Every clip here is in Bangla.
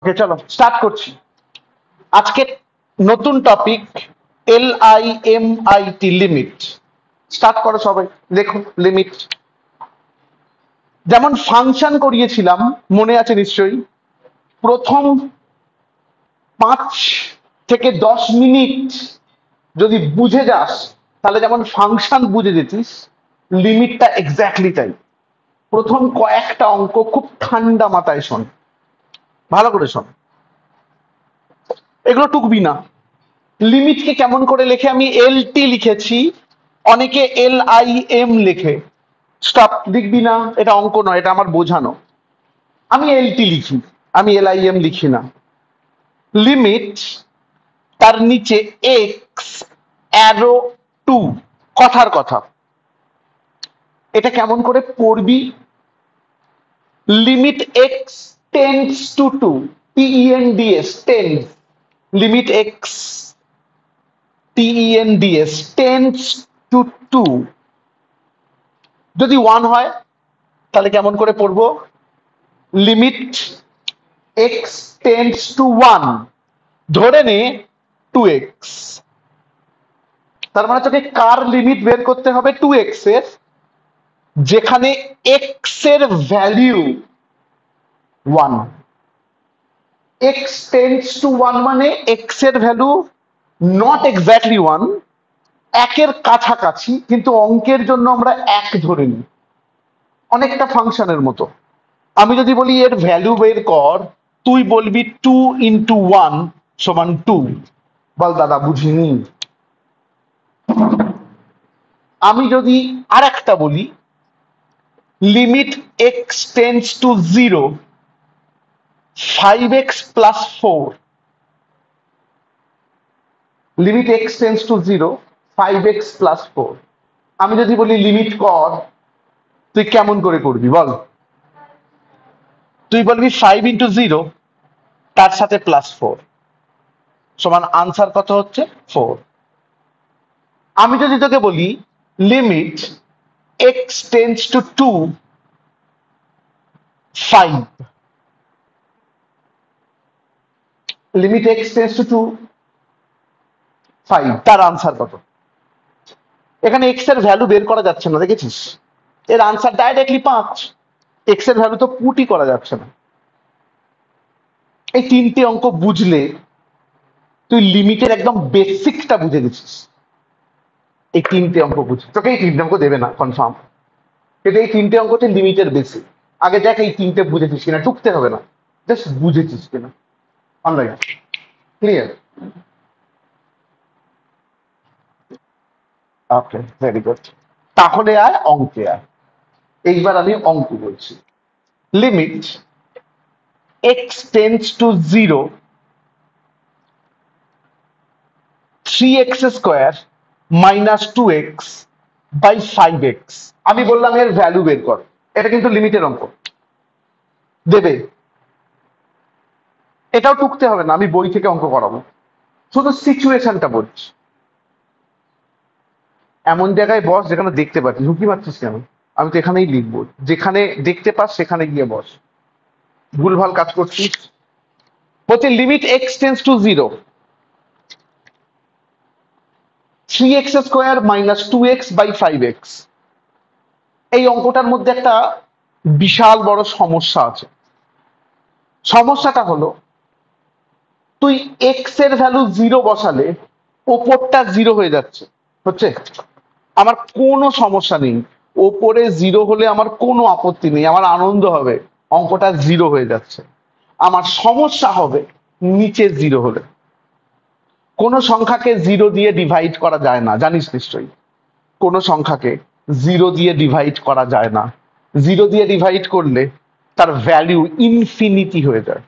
ওকে চলো স্টার্ট করছি আজকে নতুন টপিক LIMIT লিমিট। স্টার্ট করো সবাই, দেখো লিমিট যেমন ফাংশন করিয়েছিলাম মনে আছে নিশ্চয়ই। প্রথম 5 থেকে 10 মিনিট যদি বুঝে যাস তাহলে যেমন ফাংশন বুঝে যেতিস, লিমিটটা এক্স্যাক্টলি তাই। প্রথম কয়েকটা অঙ্ক খুব ঠান্ডা মাথায় শোন, ভালো করে শোন, এগুলো টুকবি না। লিমিটকে কেমন করে লেখে, আমি LT লিখেছি, অনেকে LIM লেখে। স্টপ, লিখবি না, এটা অঙ্ক নয়, এটা আমার বোঝানো। আমি LT লিখি, আমি LIM লিখি না। লিমিট তার নিচে এক্স অ্যারো টু, কথার কথা। এটা কেমন করে পড়বি, limit x tends to two, TENDS tends, limit x TENDS tends to two, যদি 1 হয় তাহলে কেমন করে পড়বো, লিমিট এক্স টেন্ডস টু 1, ধরে নে 2x। তার মানে তোকে কার লিমিট বের করতে হবে, 2x এর, যেখানে x এর ভ্যালিউ 1। x টেন্ডস টু 1 মানে x এর ভ্যালু নট এক্স্যাক্টলি 1, একের কাছাকাছি, কিন্তু অঙ্কের জন্য আমরা 1 ধরে নিই, অনেকটা ফাংশনের মতো। আমি যদি বলি এর ভ্যালু বের কর, তুই বলবি 2 ইন্টু 1 সমান 2। বল দাদা বুঝিনি। আমি যদি আর একটা বলি, limit x tends to 0, 5x plus 4, limit x tends to 0, 5x plus 4। আমি যদি বলি লিমিট কর, তুই কেমন করে করবি বল? তুই বলবি 5 ইন্টু 0 তার সাথে প্লাস 4 সমান আনসার কত হচ্ছে 4। আমি যদি তোকে বলি limit x tends two 2, 5, limit x tends two 2, 5, তার আনসার কত? এখানে এক্স এর ভ্যালু বের করা যাচ্ছে না, দেখেছিস? এর আনসার ডাইরেক্টলি 5। এক্স এর ভ্যালু তো পুটই করা যাচ্ছে না। এই 3টে অঙ্ক বুঝলে তুই লিমিটের একদম বেসিকটা বুঝে গেছিস। এই 3টে অঙ্ক বুঝ, তোকে এই 3টে অঙ্ক দেবে না কনফার্ম, কিন্তু এই 3টে অঙ্ক হচ্ছে লিমিটের বেসিক। আগে দেখ এই 3টে বুঝেছিস কিনা, টুকতে হবে না, জাস্ট বুঝেছিস কিনা। Online clear? Okay, very good. তাহলে আয় অঙ্কে আয়। এইবার আমি অঙ্ক বলছি। Limit x tends to 0, 3x square minus 2x by 5x। আমি বললাম এর ভ্যালু বের কর, এটা কিন্তু লিমিটের অঙ্ক দেবে। এটাও টুকতে হবে না, আমি বই থেকে অঙ্ক করাবো, শুধু সিচুয়েশনটা বলছি। এমন জায়গায় বস যেখানে দেখতে পাচ্ছিস, হুকি মারছিস কেন? আমি তো এখানেই লিখবো, যেখানে দেখতে পাস সেখানে গিয়ে বস, ভুলভাল কাজ করছিস। বলছে limit x tends to 0, 3x square minus 2x by 5x। এই অঙ্কটার মধ্যে একটা বিশাল বড় সমস্যা আছে। সমস্যাটা হলো, তুই এক্স এর ভ্যালু 0 বসালে ওপরটা 0 হয়ে যাচ্ছে, হচ্ছে? আমার কোনো সমস্যা নেই, ওপরে 0 হলে আমার কোনো আপত্তি নেই, আমার আনন্দ হবে অঙ্কটা 0 হয়ে যাচ্ছে। আমার সমস্যা হবে নিচে 0 হলে। কোন সংখ্যাকে 0 দিয়ে ডিভাইড করা যায় না, জানিস নিশ্চয়ই। কোন সংখ্যাকে 0 দিয়ে ডিভাইড করা যায় না। 0 দিয়ে ডিভাইড করলে তার ভ্যালু ইনফিনিটি হয়ে যায়,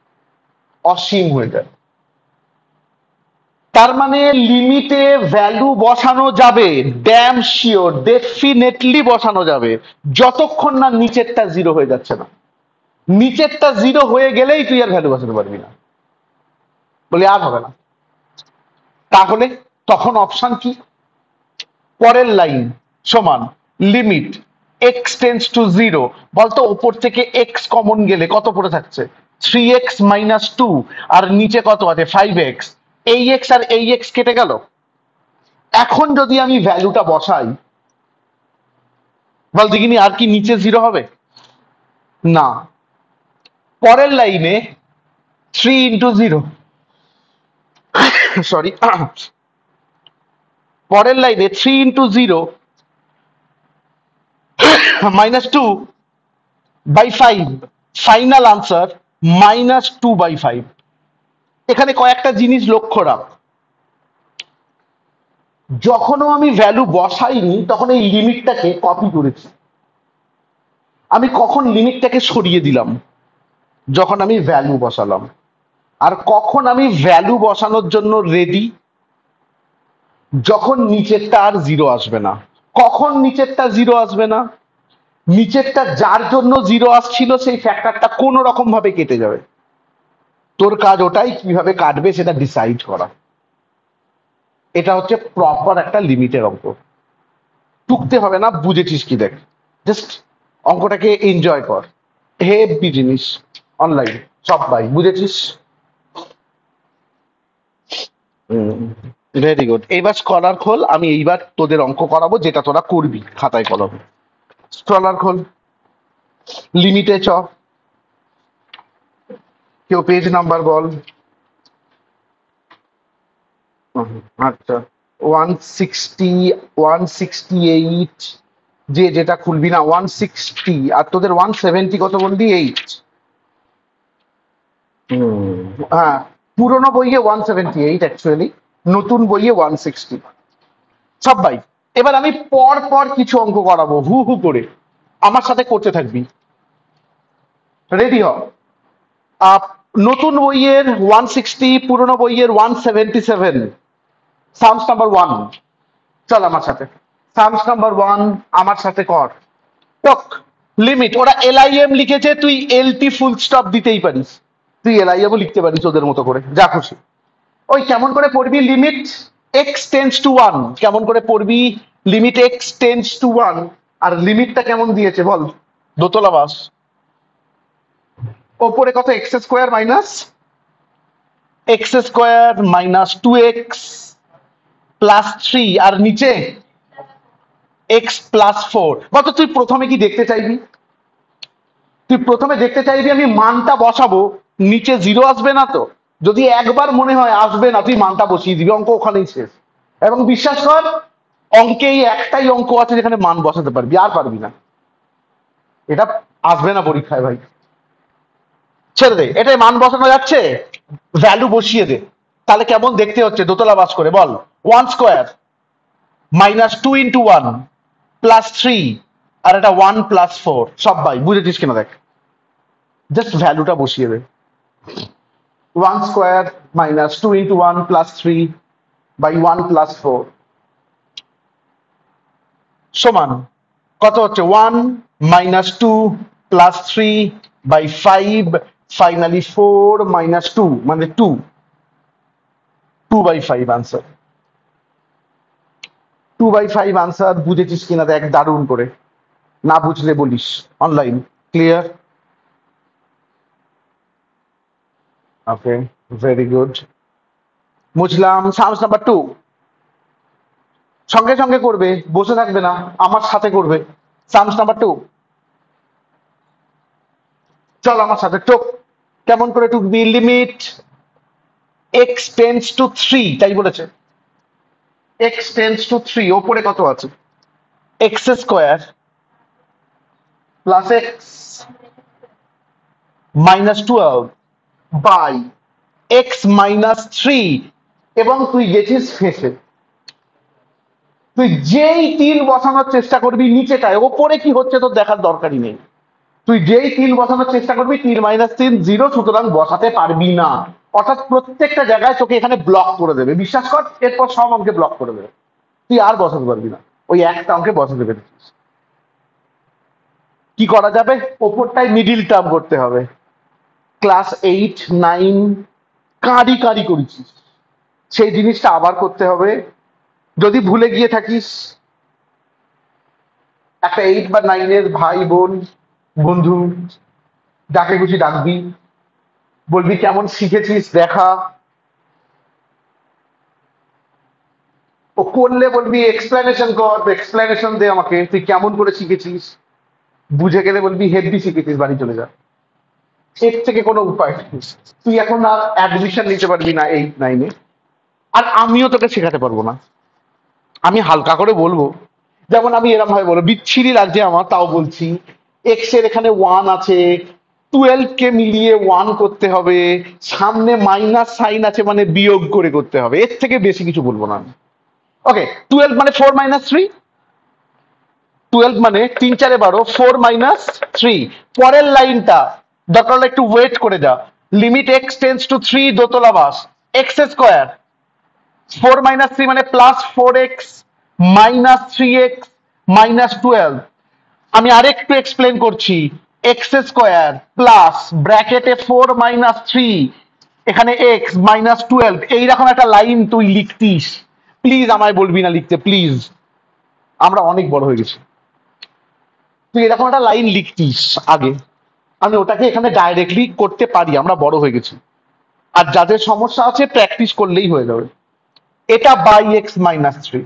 অসীম হয়ে যায়। তার মানে লিমিটে ভ্যালু বসানো যাবে, ড্যাম শিওর, ডেফিনেটলি বসানো যাবে, যতক্ষণ না নিচেরটা 0 হয়ে যাচ্ছে না। নিচেরটা 0 হয়ে গেলেই তুই আর ভ্যালু বসাতে পারবি না, বলে আর হবে না। তাহলে তখন অপশন কি? পরের লাইন সমান লিমিট এক্স টেন্ডস টু 0, বলতো ওপর থেকে এক্স কমন গেলে কত পড়ে থাকছে, 3x মাইনাস 2 আর নিচে কত আছে 5x, এই x আর এই x কেটে গেল। এখন যদি আমি ভ্যালুটা বসাই, বল দেখিনি আর কি নিচে 0 হবে? না। পরের লাইনে 3 ইন্টু 0, সরি, পরের লাইনে 3 into 0 minus 2 by 5, final answer minus 2 by 5। এখানে কয়েকটা জিনিস লক্ষ্য রাখ, যখনও আমি ভ্যালু বসাইনি তখন এই লিমিটটাকে কপি করেছি। আমি কখন লিমিটটাকে সরিয়ে দিলাম? যখন আমি ভ্যালু বসালাম। আর কখন আমি ভ্যালু বসানোর জন্য রেডি? যখন নিচেরটা আর 0 আসবে না। কখন নিচেরটা 0 আসবে না? নিচেরটা যার জন্য 0 আসছিল সেই ফ্যাক্টরটা কোন রকম ভাবে কেটে যাবে। তোর কাজ ওটাই, কিভাবে কাটবে সেটা ডিসাইড করা। এটা হচ্ছে প্রপার একটা লিমিটের অঙ্ক। টুকতে হবে না, বুঝেছিস কি? দেখ, জাস্ট অঙ্কটাকে এনজয় কর। হেভি জিনিস, অনলাইন সব ভাই, বুঝেছিস? Very good. এইবার স্কলার খোল, আমি এইবার তোদের অঙ্ক করাবো যেটা তোরা করবি খাতায় কলমে। স্কলার খোল, লিমিটে চ। কেউ পেজ নাম্বার বল। আচ্ছা, 160, 168, যে যেটা খুলবি না 160, আর তোদের 170 কত বললি? 8। হ্যাঁ, পুরোনো বইয়ে 178 অ্যাকচুয়ালি, নতুন বইয়ে 160। সব ভাই, এবার আমি পর পর কিছু অঙ্ক করাবো হু হু করে, আমার সাথে করতে থাকবি। রেডি হ। আহ, নতুন বইয়ের 160, পুরোনো বইয়ের 177, সামস নাম্বার 1। চল আমার সাথে, সামস নাম্বার 1 আমার সাথে কর। টক লিমিট, ওরা LIM লিখেছে, তুই LT ফুল স্টপ দিতেই পারিস, তুই LIM ও লিখতে পারিস ওদের মতো করে, যা খুশি। ওই কেমন করে পড়বি লিমিট x টেন্স টু 1, কেমন করে পড়বি লিমিট x টেন্স টু 1? আর লিমিটটা কেমন দিয়েছে বল? দোতলা বাস, ওপরে কত? X square minus 2x plus 3, আর নিচে x প্লাস 4। বলতো তুই প্রথমে কি দেখতে চাইবি? তুই প্রথমে দেখতে চাইবি আমি মানটা বসাবো, নিচে 0 আসবে না তো? যদি একবার মনে হয় আসবে না, তুই মানটা বসিয়ে দিবি, অঙ্ক ওখানেই শেষ। এবং বিশ্বাস কর, অঙ্কে এই একটাই অঙ্ক আছে যেখানে মান বসাতে পারবি, আর পারবি না। এটা আসবে না পরীক্ষায় ভাই, ছেড়ে দে। এটাই মান বসানো যাচ্ছে, ভ্যালু বসিয়ে দে। তাহলে কেমন দেখতে হচ্ছে দোতলা বাস করে বল? 1 স্কোয়ার মাইনাস 2 ইন্টু 1 প্লাস 3, আর এটা 1 প্লাস 4। সব ভাই বুঝেছিস কিনা দেখ, জাস্ট ভ্যালুটা বসিয়ে দে। 1 square minus 2 into 1 plus 3 by 1 plus 4 সমান কত হচ্ছে? 1 minus 2 plus 3 by 5, finally 4 minus 2 মানে 2, 2 বাই 5 আনসার। 2 বাই 5 আনসার, বুঝেছিস কিনা দেখ দারুণ করে, না বুঝলে বলিস। Online clear? Okay, very good, বুঝলাম। সামস নাম্বার 2 সঙ্গে সঙ্গে করবে, বসে থাকবে না, আমার সাথে করবে। সামস নাম্বার 2, চল আমার সাথে টোক। কেমন করে টুকবি? লিমিট x টেন্স টু 3, তাই বলেছে, x টেন্স টু 3, ওপরে কত আছে? x square plus x minus 12 by x minus 3। এবং তুই গেছিস ফেসে, তুই যেই 3 বসানোর চেষ্টা করবি নিচেটায়, ওপরে কি হচ্ছে তোর দেখার দরকারই নেই। তুই যেই 3 বসানোর চেষ্টা করবি, 3 মাইনাস 3 0, সুতরাং বসাতে পারবি না। অর্থাৎ প্রত্যেকটা জায়গায় তোকে এখানে ব্লক করে দেবে, বিশ্বাস কর, এরপর সব অঙ্কে ব্লক করে দেবে, তুই আর বসাতে পারবি না, ওই একটা অঙ্কে বসাতে পেরেছিস। কি করা যাবে? ওপরটায় মিডিল টার্ম করতে হবে। ক্লাস 8, 9 কাঁড়ি কাঁড়ি করেছিস, সেই জিনিসটা আবার করতে হবে। যদি ভুলে গিয়ে থাকিস, একটা 8 বা 9 এর ভাই বোন বন্ধু যাকে খুশি ডাকবি, বলবি কেমন শিখেছিস দেখা, ও করলে বলবি এক্সপ্লেনেশন কর, এক্সপ্লেনেশন দে আমাকে তুই কেমন করে শিখেছিস। বুঝে গেলে বলবি হেভি শিখেছিস, বাড়ি চলে যা। এর থেকে কোনো উপায় নেই। তুই এখন আর অ্যাডমিশন নিতে পারবি না 8-9-এ, আর আমিও তোকে শেখাতে পারবো না। আমি হালকা করে বলবো, যেমন আমি এরকম ভাবে বলবো, বিচ্ছিরি লাগছে আমার তাও বলছি, এক্স এর এখানে 1 আছে, 12 কে মিলিয়ে 1 করতে হবে, সামনে মাইনাস সাইন আছে মানে বিয়োগ করে করতে হবে, এর থেকে বেশি কিছু বলবো না আমি। ওকে, 12 মানে 4 - 3, 12 মানে 3 4 12, 4 - 3। পরের লাইনটা দরকার হলে একটু ওয়েট করে যা, লিমিট এক্স টেন্স টু 3 দোতলা বাস, এক্স স্কোয়ার, 4 - 3 মানে +4x -3x -12। আমি আরেকটু এক্সপ্লেন করছি, এক্স স্কোয়ার প্লাস ব্র্যাকেটে 4 - 3, এখানে এক্স -12, এইরকম একটা লাইন তুই লিখতিস। প্লিজ আমায় বলবি না লিখতে, প্লিজ, আমরা অনেক বড় হয়ে গেছি। তুই এরকম একটা লাইন লিখতিস আগে, আমি ওটাকে এখানে ডাইরেক্টলি করতে পারি, আমরা বড় হয়ে গেছি। আর যাদের সমস্যা আছে প্র্যাকটিস করলেই হয়ে যাবে। এটা বাই x - 3,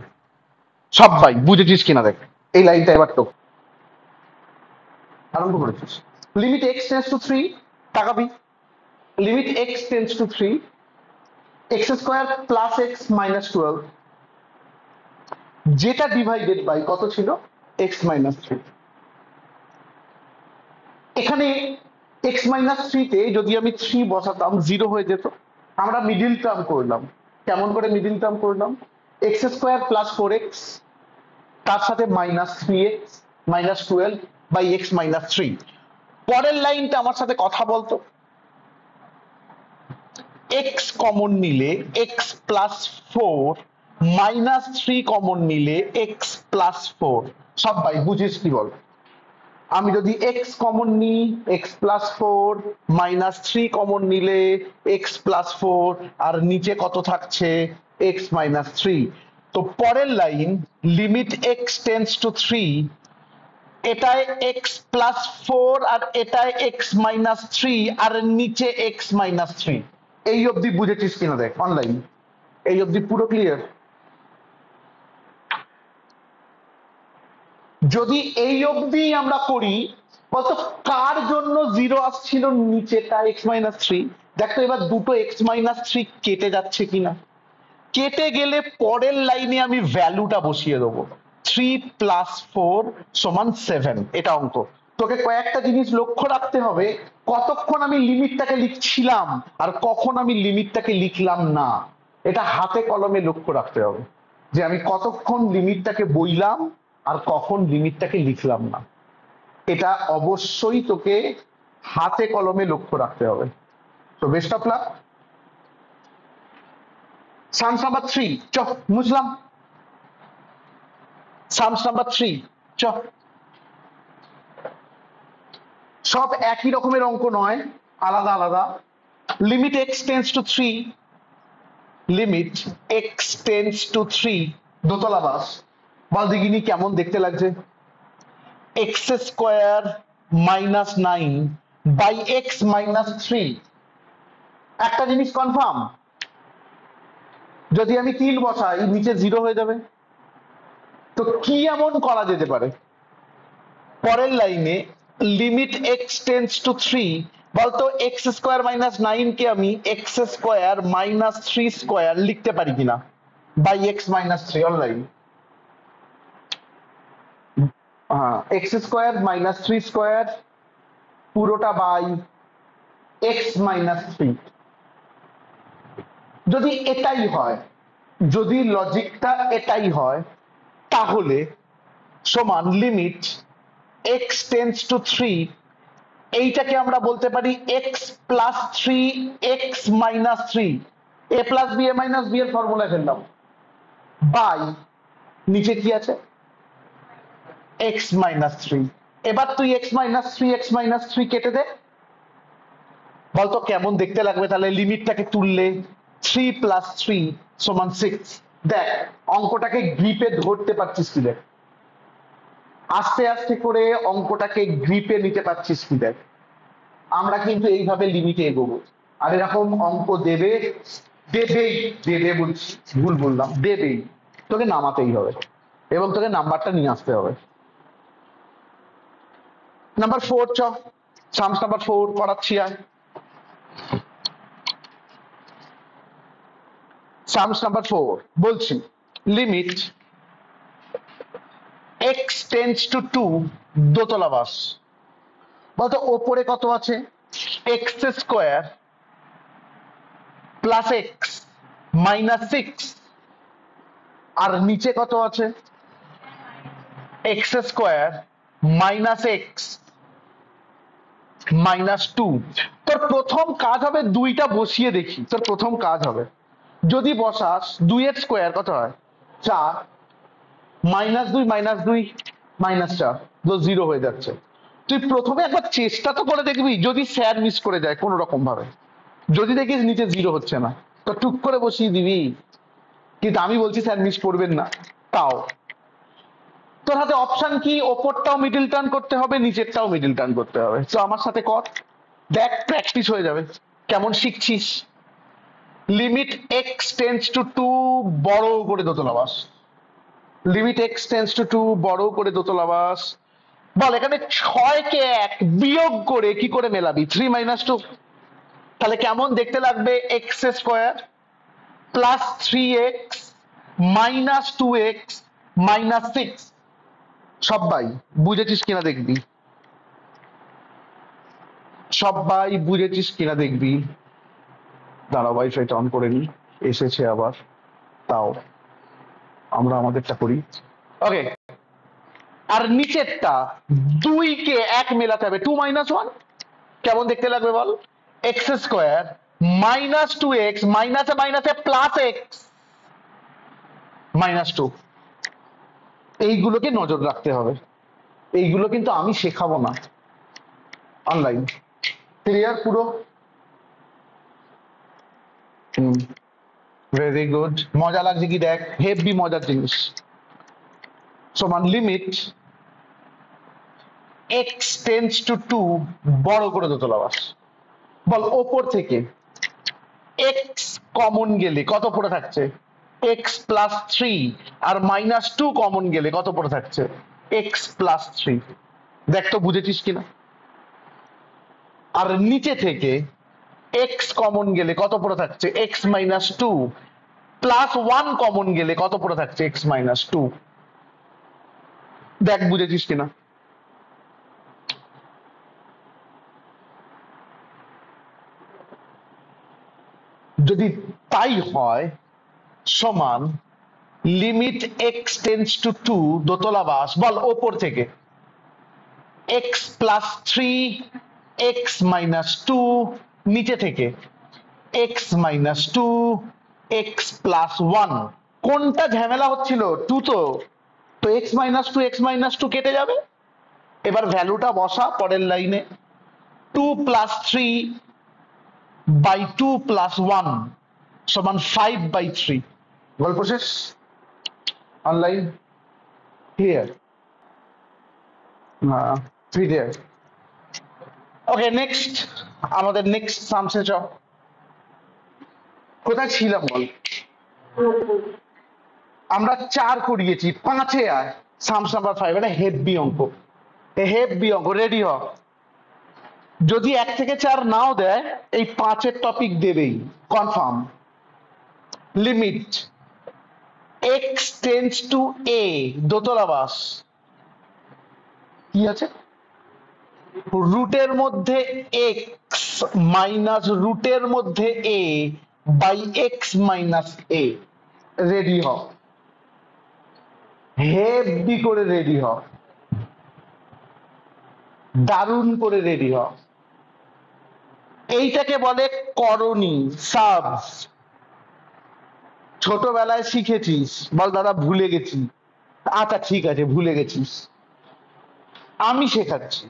সব বাই, বুঝেছিস কিনা দেখ। এই লাইনটা এবার তো আরম্ভ করেছিস, লিমিট এক্স টেন্স টু 3 তাকাবি, limit x tends to 3, X square plus X -12, যেটা ডিভাইডেড বাই কত ছিল, x - 3। এখানে x - 3 তে যদি আমি 3 বসাতাম 0 হয়ে যেত। আমরা মিডিল টার্ম করলাম, কেমন করে মিডিল টার্ম করলাম, এক্স স্কোয়ার প্লাস 4x, তার সাথে -3x -12 বাই x - 3। পরের লাইনটা আমার সাথে কথা বলতো, এক্স কমন নিলে x+4, -3 কমন নিলে x+4, সব বাই, বুঝিস কি বল। আমি যদি এক্স কমন নিই x+4, -3 কমন নিলে x+4, আর নিচে কত থাকছে x-3। তো পরের line, limit x tends to 3, এটায় x+4 আর এটায় x-3, আর নিচে x-3। এই অবধি বুঝেছিস কিনা দেখ অনলাইন, এই অবধি পুরো ক্লিয়ার। যদি এই অবধি আমরা করি, বলতো কার জন্য 0 আসছিল নিচেটা x-3, দেখো এবার দুটো x-3 কেটে যাচ্ছে কিনা। কেটে গেলে পরের লাইনে আমি ভ্যালুটা বসিয়ে দেবো, 3+4 = 7, এটা অঙ্ক। তোকে কয়েকটা জিনিস লক্ষ্য রাখতে হবে, কতক্ষণ আমি লিমিটটাকে লিখছিলাম আর কখন আমি লিমিটটাকে লিখলাম না, এটা হাতে কলমে লক্ষ্য রাখতে হবে, যে আমি কতক্ষণ লিমিটটাকে বইলাম আর কখন লিমিটটাকে লিখলাম না। এটা অবশ্যই তোকে হাতে কলমে লক্ষ্য রাখতে হবে। তো best of luck. Sums number 3, চ বুঝলাম, সামস নাম্বার 3, চ। সব একই রকমের অঙ্ক নয়, আলাদা আলাদা। Limit x tends to 3, limit x tends to 3 দোতলা বাস, বল দেখিনি কেমন দেখতে লাগছে, এক্স স্কোয়ার -9 বাই x-3। একটা জিনিস কনফার্ম, যদি আমি 3 বসাই নিচে 0 হয়ে যাবে। তো কি এমন করা যেতে পারে, পরের লাইনে লিমিট এক্স টেন্স টু 3, বলতো x² -9 কে আমি x² -3² লিখতে পারি কিনা, বাই x-3 অনলাইন। হ্যাঁ, x² -3² পুরোটা বাই x-3। যদি এটাই হয়, যদি লজিকটা এটাই হয়, তাহলে সমান লিমিট এক্স টেন্স টু 3, এইটাকে আমরা বলতে পারি x+3 x-3, a+b a-b এর ফর্মুলা ফেললাম, বাই নিচে কি আছে x-3। এবার তুই x-3 x-3 কেটে দে, বলতো কেমন দেখতে লাগবে তাহলে লিমিটটাকে তুললে, 3+3 = 6। দেখ অঙ্কটাকে গ্রিপে ধরতে পারছিস কি দেখ, আস্তে আস্তে করে অঙ্কটাকে গ্রিপে নিতে পারছিস কি দেখ। আমরা কিন্তু এইভাবে লিমিটে এগোবো। আর এরকম অঙ্ক দেবে, দেবেই, দেবে বলছি, ভুল বললাম, দেবেই, তোকে নামাতেই হবে এবং তোকে নাম্বারটা নিয়ে আসতে হবে। নাম্বার 4 চ, সামস নাম্বার 4 করাচ্ছি। আয় সামস নাম্বার 4 বলছি, লিমিট এক্স টেন্স টু 2 দোতলা বাস। বলতো ওপরে কত আছে? X square plus x minus 6, আর নিচে কত আছে? X square minus x minus 2। তোর প্রথম কাজ হবে দুইটা বসিয়ে দেখি, তোর প্রথম কাজ হবে যদি বসাস 2 এর স্কোয়ার কত হয়? 4, -2 -2 -4, তো 0 হয়ে যাচ্ছে। তুই প্রথমে একবার চেষ্টা তো করে দেখবি, যদি স্যার মিস করে যায় কোনো রকম ভাবে, যদি দেখিস নিচে 0 হচ্ছে না, তো টুক করে বসিয়ে দিবি। কিন্তু আমি বলছি স্যার মিস করবেন না। তাও তোর হাতে অপশন কি? ওপরটাও মিডল টার্ন করতে হবে, নিচেরটাও মিডল টার্ন করতে হবে। তো আমার সাথে কর, দেখ প্র্যাকটিস হয়ে যাবে কেমন শিখছিস। লিমিট এক্স টেন্স টু 2 বড় করে দোতলা bus. Limit x tends two 2 বড় করে দোতলা বাস। বল এখানে 6 কে 1 বিয়োগ করে কি করে মেলাবি? 3 - 2। তাহলে কেমন দেখতে লাগবে? X square plus 3x minus 2x minus 6। সবাই বুঝেছিস কিনা দেখবি, সবাই বুঝেছিস কিনা দেখবি। দাঁড়া ওয়াইফাইটা অন করে নি, এসেছে আবার, তাও আমরা আমাদেরটা করি। ওকে, আর নিচেরটা 2 কে 1 মেলাতে হবে, 2 - 1। কেমন দেখতে লাগবে বল? এক্স স্কোয়ার মাইনাস 2x মাইনাসে মাইনাসে প্লাস এক্স মাইনাস 2। এইগুলোকে নজর রাখতে হবে, এইগুলো কিন্তু আমি শেখাবো না, অনলাইন। ক্লিয়ার পুরো? ভেরি গুড, মজা লাগছে কি দেখ, হেভি মজার জিনিস। সমান লিমিট এক্স টেন্স টু 2 বড় করে দোতলা বাস। বল ওপর থেকে এক্স কমন গেলে কত পড়ে থাকছে? এক্স প্লাস 3, আর -2 কমন গেলে কত পড়ে থাকছে? X plus 3। দেখ তো বুঝেছিস কিনা। আর নিচে থেকে এক্স কমন গেলে কত পড়ে থাকছে? এক্স -2 প্লাস 1 কমন গেলে কত পড়ে থাকছে? এক্স -2। দেখ বুঝেছিস কিনা। যদি তাই হয় সমান লিমিট এক্স টেন্স টু 2 দোতলা বাস। বল ওপর থেকে এক্স প্লাস 3 এক্স -2, নিচে থেকে এক্স -2 এক্স প্লাস 1। কোনটা ঝামেলা হচ্ছিল? 2 তো, তো এক্স -2 এক্স -2 কেটে যাবে। এবার ভ্যালুটা বসা পরের লাইনে, 2 প্লাস 3 বাই 2 প্লাস 1 সমান 5/3। গল্প শেষ, online clear? Clear. Okay next, আমাদের নেক্সট সামসে চ। কোথায় ছিলাম বল? আমরা 4 করিয়েছি, 5-এ আয়। সামস নাম্বার 5, এটা হেভি অঙ্ক, হেভি অঙ্ক, রেডি হ। যদি 1 থেকে 4 নাও দেয়, এই 5-এর টপিক দেবেই confirm. Limit x tends to A দোতলা বাস। কি আছে? রুটের মধ্যে এক্স মাইনাস রুটের মধ্যে A by X minus A. Ready হ, হেভি করে রেডি হ, দারুণ করে রেডি হ। এইটাকে বলে করণী, সাবস। ছোটবেলায় শিখেছিস? বল দাদা ভুলে গেছি। আচ্ছা ঠিক আছে, ভুলে গেছিস, আমি শেখাচ্ছি।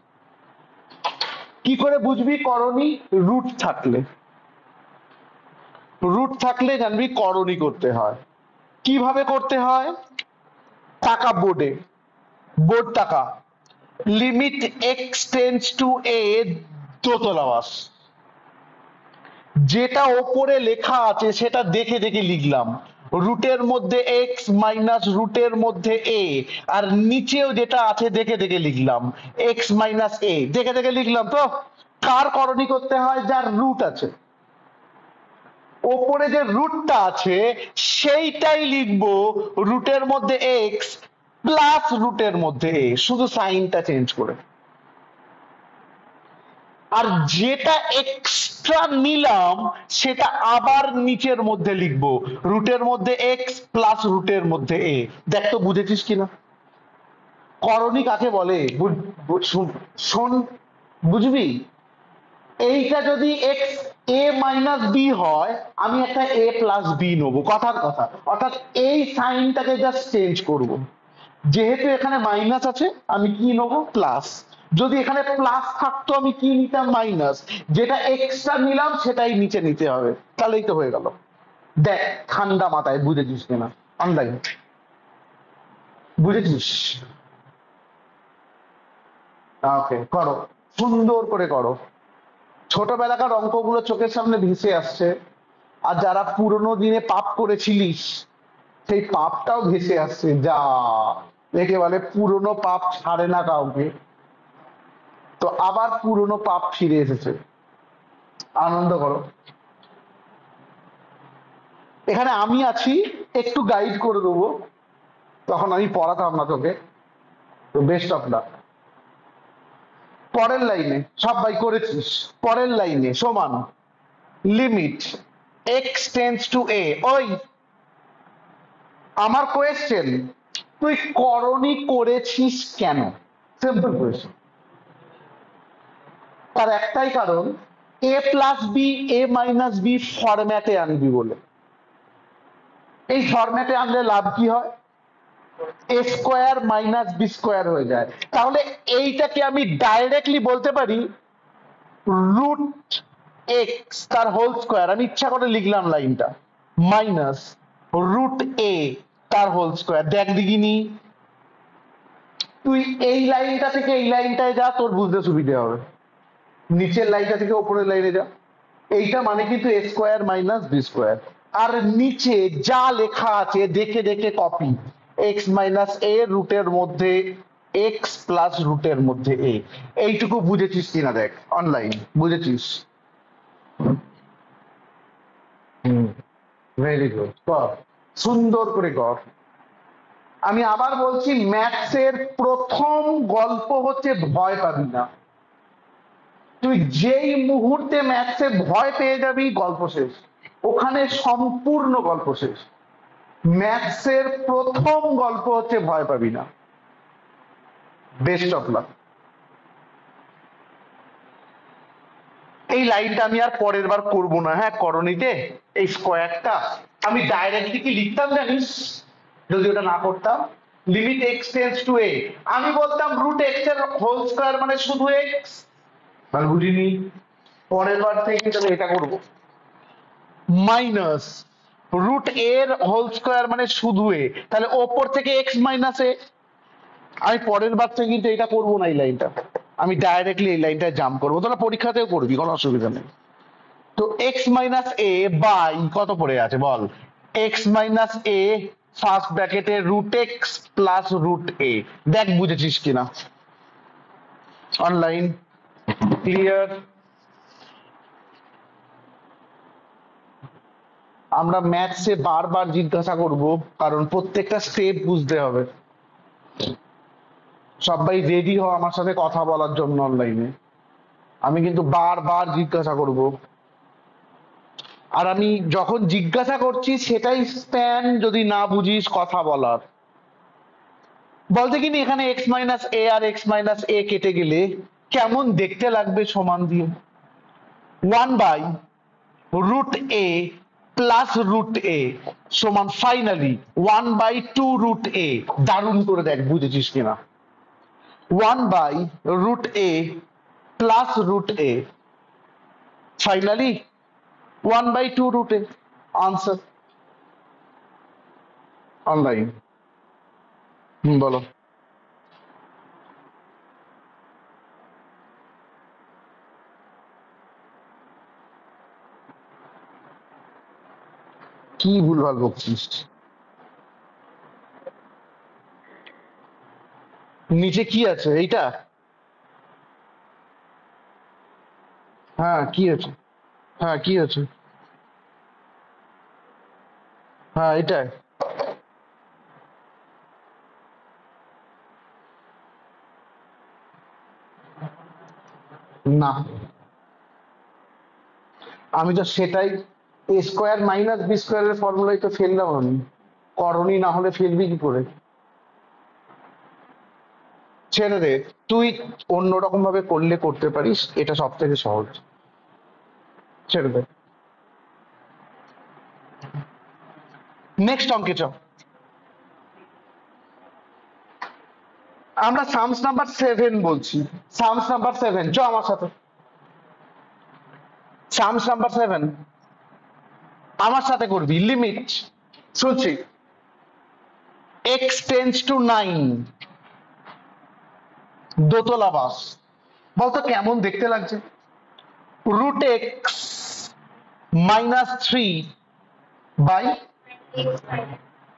কি করে বুঝবি করণী? রুট থাকলে, রুট থাকলে জানবি করণী করতে হয়। কিভাবে করতে হয়? টাকা বোর্ডে, বোর্ড টাকা। Limit x tends to A দোতলা বাস। যেটা ওপরে লেখা আছে সেটা দেখে দেখে লিখলাম, রুটের মধ্যে এক্স মাইনাস রুটের মধ্যে এ, আর নিচেও যেটা আছে দেখে দেখে লিখলাম এক্স মাইনাস এ, দেখে দেখে লিখলাম। তো কার করণী করতে হয়? যার রুট আছে, ওপরে যে রুটটা আছে সেইটাই লিখবো রুটের মধ্যে এক্স প্লাস রুটের মধ্যে এ, শুধু সাইনটা চেঞ্জ করে। আর যেটা এক্সট্রা নিলাম সেটা আবার নিচের মধ্যে লিখবো রুটের মধ্যে এক্স প্লাস রুটের মধ্যে এ। দেখ তো বুঝেছিস কিনা? করণী কাকে বলে শোন, বুঝবি? এইটা যদি এক্স এ মাইনাস বি হয়, আমি একটা এ প্লাস বি নেবো, কথার কথা। অর্থাৎ এই সাইনটাকে জাস্ট চেঞ্জ করব। যেহেতু এখানে মাইনাস আছে আমি কি নেবো? প্লাস। যদি এখানে প্লাস থাকতো আমি কি নিতাম? মাইনাস। যেটা এক্সট্রা নিলাম সেটাই নিচে নিতে হবে, তাহলেই তো হয়ে গেল। দেখ ঠান্ডা মাথায় বুঝেছিস কিনা অনলাইন, বুঝেছিস? ওকে, করো, সুন্দর করে করো। ছোটবেলাকার অঙ্কগুলো চোখের সামনে ভেসে আসছে, আর যারা পুরোনো দিনে পাপ করেছিলিস সেই পাপটাও ভেসে আসছে। যা, একে বলে পুরোনো পাপ ছাড়ে না কাউকে। তো আবার পুরোনো পাপ ফিরে এসেছে, আনন্দ করো। এখানে আমি আছি, একটু গাইড করে দেবো, তখন আমি পড়াতাম না তোকে। তো বেস্ট অফ লাক। পরের লাইনে সবাই করেছিস, পরের লাইনে সমান লিমিট এক্স টেন্স টু এ। ওই আমার কোয়েশ্চেন, তুই করণী করেছিস কেন? Simple question. তার একটাই কারণ, এ plus B A minus B ফরম্যাটে আনবি বলে। এই ফরম্যাটে আনলে লাভ কি হয়? এ স্কোয়ার মাইনাস বি স্কোয়ার হয়ে যায়। তাহলে এইটাকে আমি ডাইরেক্টলি বলতে পারি রুট এক্স তার হোল স্কোয়ার, আমি ইচ্ছা করে লিখলাম লাইনটা, মাইনাস রুট এ তার হোল স্কোয়ার। দেখ দিগিনি, তুই এই লাইনটা থেকে এই লাইনটায় যা, তোর বুঝতে সুবিধে হবে। নিচের লাইনটা থেকে ওপরের লাইনে যা। এইটা মানে কিন্তু এ স্কোয়ার মাইনাস বি স্কোয়ার। আর নিচে যা লেখা আছে দেখে দেখে কপি, এক্স মাইনাস এ রুটের মধ্যে এক্স প্লাস রুটের মধ্যে এ। এইটুকু বুঝেছিস কিনা দেখ অনলাইন, বুঝেছিস? হুম, ভেরি গুড, কর, সুন্দর করে কর। আমি আবার বলছি, ম্যাথসের প্রথম গল্প হচ্ছে ভয় পাবি না। তুই যেই মুহূর্তে ম্যাথসে ভয় পেয়ে যাবি, গল্প শেষ, ওখানে সম্পূর্ণ গল্প শেষ। ম্যাথসের প্রথম গল্প হচ্ছে ভয় পাবি না। Best of lakh. এই লাইনটা আমি আর পরের বার করবো না, হ্যাঁ করণীতে এই স্কোয়ারটা আমি ডাইরেক্টলি কি লিখতাম জানিস? যদি ওটা না করতাম, লিমিট এক্স টেন্স টু এ, আমি বলতাম রুট এক্স এর হোল স্কোয়ার মানে শুধু এক্স। মানে বুঝিনি, পরের বার থেকে কিন্তু আমি এটা করবো, মাইনাস রুট এর হোল স্কোয়ার মানে শুধু এ, তাহলে ওপর থেকে এক্স মাইনাস এ। আমি পরের বার থেকে কিন্তু এটা করবো না, এই লাইনটা আমি ডাইরেক্টলি এই লাইনটা জাম্প করবো। তোরা পরীক্ষাতেও করবি, কোনো অসুবিধা নেই। তো এক্স মাইনাস এ বাই কত পড়ে আছে বল? এক্স মাইনাস এ ফার্স্ট ব্র্যাকেটে root X plus root A. দেখ বুঝেছিস কিনা অনলাইন, ক্লিয়ার? আমরা ম্যাথসে বারবার জিজ্ঞাসা করব, কারণ প্রত্যেকটা স্টেপ বুঝতে হবে। সবাই রেডি হও আমার সাথে কথা বলার জন্য অনলাইনে, আমি কিন্তু বারবার জিজ্ঞাসা করব। আর আমি যখন জিজ্ঞাসা করছি সেটাই স্প্যান, যদি না বুঝিস কথা বলার। বলতে কিনি এখানে এক্স মাইনাস এ আর এক্স মাইনাস এ কেটে গেলে কেমন দেখতে লাগবে সমান দিয়ে? 1/√a প্লাস রুট এ সমান ফাইনালি 1/2√a। দারুণ করে দেখ বুঝেছিস কিনা। 1/√a প্লাস রুট এ, ফাইনালি 1/2√a। Answer online. বলো। কি ভুলভাল বকছিস? নিচে কি আছে এইটা? হ্যাঁ কি আছে? হ্যাঁ কি আছে? হ্যাঁ এটাই। না, আমি তো সেটাই, এ স্কোয়ার মাইনাস বি স্কোয়ারের ফর্মুলাই তো ফেললাম আমি। করণী না হলে ফেলবি কি করে? ছেড়ে দে, তুই অন্যরকম ভাবে করলে করতে পারিস, এটা সব থেকে সহজ। ছেড়ে দে। নেক্সট অঙ্কে চ। আমরা সামস নাম্বার 7 বলছি। সামস নাম্বার 7, চ আমার সাথে। সামস নাম্বার 7 আমার সাথে করবি। লিমিট, শুনছি, এক্স টেন্স টু 9, দোতলা বাস। বলতো কেমন দেখতে লাগছে? Root x -3 by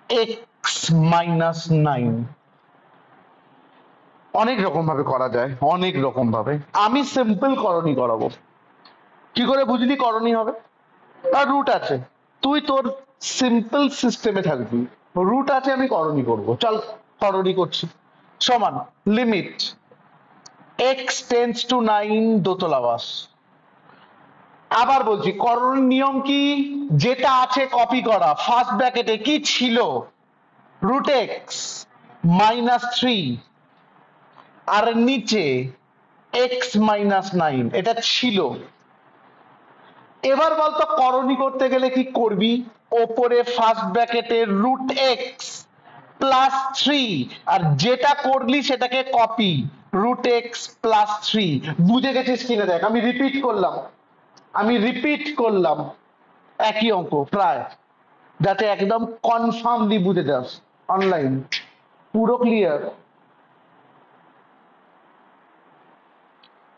x -9। অনেক রকম ভাবে করা যায়, অনেক রকম ভাবে। আমি সিম্পল করণী করাবো। কি করে বুঝলি করণী হবে? আর রুট আছে, তুই তোর সিম্পল সিস্টেমে থাকবি। রুট আছে, আমি করণী করব। চল করণী করছি। সমান লিমিট এক্স টেন্স টু 9, দোতলা বাস। আবার বলছি, করণীর নিয়ম কি? যেটা আছে কপি করা। ফার্স্ট ব্র্যাকেটে কি ছিল? রুট এক্স -3, আর নিচে এক্স -9, এটা ছিল। এবার বলতো করণী করতে গেলে কি করবি? ওপরে ফার্স্ট ব্র্যাকেটে রুট এক্স +3, আর যেটা করলি সেটাকে কপি, রুট এক্স +3। বুঝে গেছিস কিনা দেখ, আমি রিপিট করলাম, আমি রিপিট করলাম একই অঙ্ক প্রায়, যাতে একদম কনফার্মলি বুঝে যাস। অনলাইন পুরো ক্লিয়ার?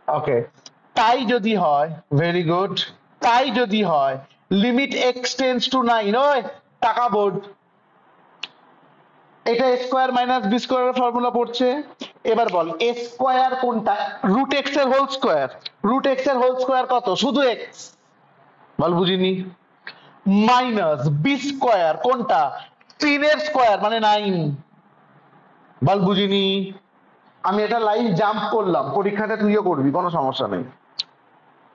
ওকে, তাই যদি হয়, ভেরি গুড। তাই যদি হয়, লিমিট এক্স টেন্স টু 9, ওই টাকা বোর্ড, এটা স্কোয়ার মাইনাস বি স্কোয়ারের ফর্মুলা পড়ছে। এবার বল এ স্কোয়ার কোনটা? রুট এক্স এর হোল স্কোয়ার। রুট এক্স এর হোল স্কোয়ার কত? শুধু এক্স। বল বুঝিনি। মাইনাস বি স্কোয়ার কোনটা? 3 এর স্কোয়ার মানে 9। বল বুঝিনি। আমি এটা লাইন জাম্প করলাম, পরীক্ষাটা তুইও করবি, কোনো সমস্যা নেই।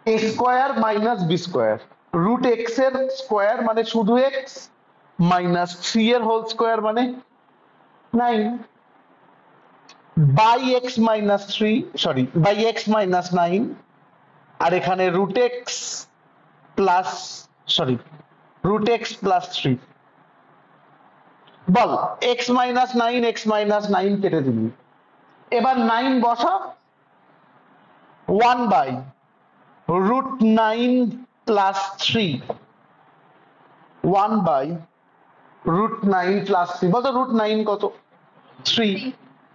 A square minus B square, root X এর স্কোয়ার মানে শুধু এক্স, -3 এর হোল স্কোয়ার মানে 9, by X -3, sorry by x -9, আর এখানে root X plus, sorry root x +3। বল এক্স -9, এক্স -9 কেটে দিবি। এবার 9 বসা, 1/√9 + 3, 1/√9 + 3। বলতো √9 কত? 3।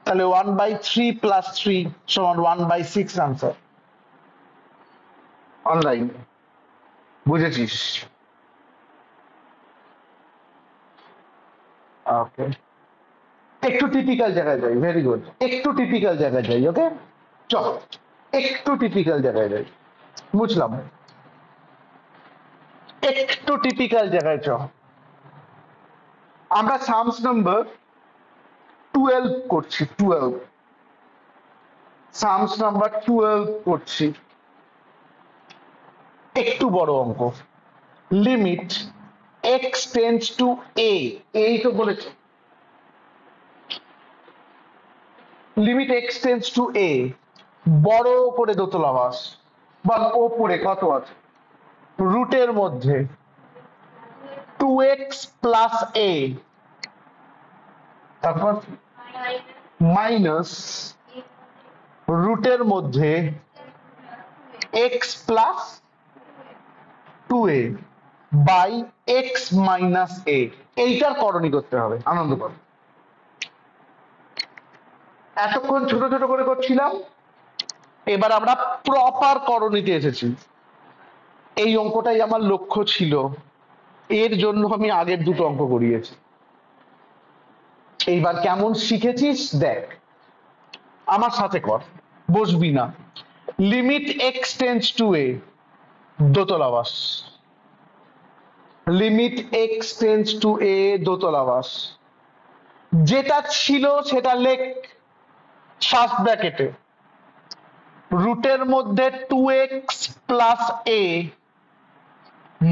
তাহলে 1/3 + 3 সমান 1/6 আনসার। অনলাইন বুঝেছিস? ওকে, একটু টিপিক্যাল জায়গায় যাই। ভেরি গুড, একটু টিপিক্যাল জায়গায় যাই। ওকে চল, একটু টিপিক্যাল জায়গায় যাই। বুঝলাম, একটু টিপিক্যাল জায়গায় চ। আমরা সামস নাম্বার 12 করছি। 12, সামস নাম্বার 12 করছি। একটু বড় অঙ্ক। লিমিট এক্স টেন্স টু এ, এই তো বলেছে। Limit x tends to a, বড় করে দোতলা বাস। বল ওপরে কত আছে? রুটের মধ্যে 2x + a, তারপর মাইনাস রুটের মধ্যে x + 2a by x - a। এইটার করণী করতে হবে। আনন্দ কর। এতক্ষণ ছোট ছোট করে করছিলাম, এবার আমরা প্রপার করণীতে এসেছি। এই অঙ্কটাই আমার লক্ষ্য ছিল, এর জন্য আমি আগের দুটো অঙ্ক করিয়েছি। এইবার কেমন শিখেছিস দেখ, আমার সাথে কর, বসবি না। Limit x tends to A, দোতলাবাস। Limit x tends to A, দোতলাবাস। যেটা ছিল সেটা লেখ ফার্স্ট ব্র্যাকেটে, রুটের মধ্যে 2x প্লাস এ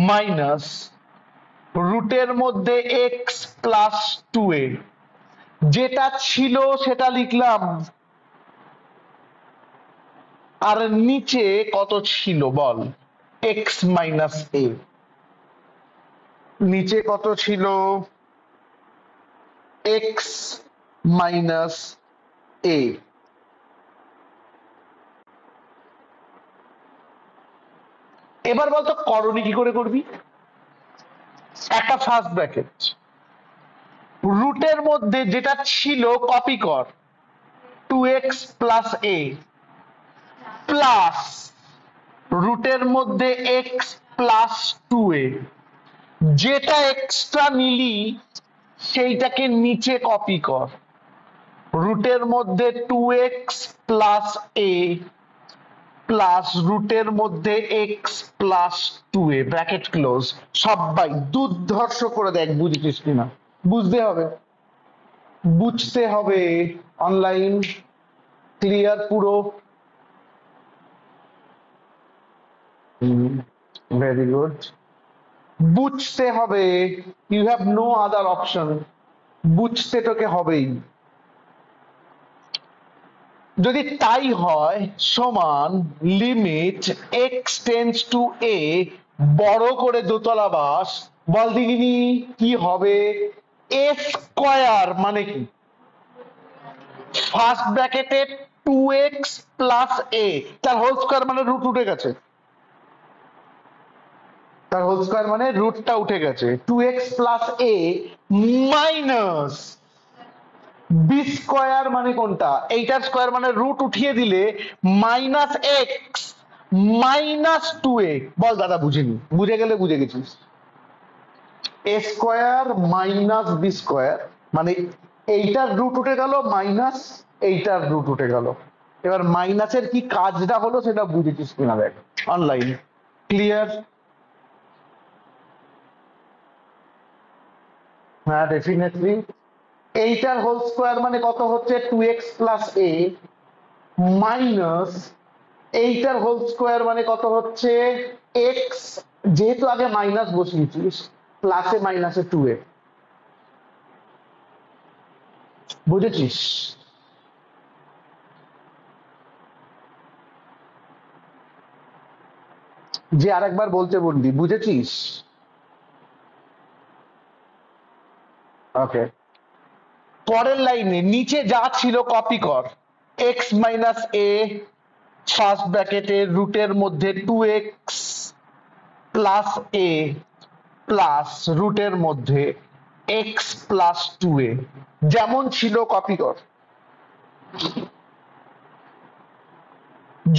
মাইনাস রুটের মধ্যে x প্লাস 2a। যেটা ছিল সেটা লিখলাম, আর নিচে কত ছিল বল, x মাইনাস এ। নিচে কত ছিল, x মাইনাস এ। এবার বলতো করণী কি করে করবি। একটা ফার্স্ট ব্র্যাকেট, রুটের মধ্যে যেটা ছিল কপি কর, 2x প্লাস এ প্লাস রুটের মধ্যে x প্লাস 2a। যেটা এক্সট্রা নিলি সেইটাকে নিচে কপি কর, রুটের মধ্যে 2x প্লাস এ প্লাস রুটের মধ্যে x plus 2a, bracket close. সবাই দুর্ধর্ষ করে দেখ বুঝেছিস কিনা, বুঝতে হবে, বুঝতে হবে। অনলাইন ক্লিয়ার পুরো, ভেরি গুড। বুঝতে হবে, you have no other option, বুঝতে তোকে হবেই। যদি তাই হয় সমান limit x tends to a, বড় করে দোতলা বাস, বল দিদিনি কি হবে, এ স্কয়ার মানে কি, ফার্স্ট ব্র্যাকেটে 2x প্লাস এ, তার হোল স্কয়ার মানে রুট উঠে গেছে, তার হোল স্কয়ার মানে রুটটা উঠে গেছে, 2x প্লাস এ মাইনাস বি স্কয়ার মানে কোনটা, এইটার স্কয়ার মানে রুট উঠিয়ে দিলে মাইনাস এক্স মাইনাস 2a। বল দাদা বুঝিনি, বুঝে গেলে বুঝে গেছিস। এ স্কয়ার মাইনাস বি স্কয়ার মানে এইটার রুট উঠে গেল মাইনাস এইটার রুট উঠে গেল। এবার মাইনাসের কি কাজটা হলো সেটা বুঝেছিস কিনা দেখ অনলাইন, ক্লিয়ার। হ্যাঁ ডেফিনেটলি। এইটার হোল স্কয়ার মানে কত হচ্ছে, 2x প্লাস এ মাইনাস এইটার হোল স্কয়ার মানে কত হচ্ছে, এক্স, যেহেতু আগে মাইনাস বসিয়েছিস, প্লাসে মাইনাসে 2a। বুঝেছিস। যে আরেকবার বলতে বললি, বুঝেছিস। ওকে, পরের লাইনে নিচে যা ছিল কপি কর, এক্স মাইনাস এ ফার্স্ট ব্র্যাকেটে রুটের মধ্যে 2x প্লাস এ প্লাস রুটের মধ্যে x প্লাস 2a, যেমন ছিল কপি কর।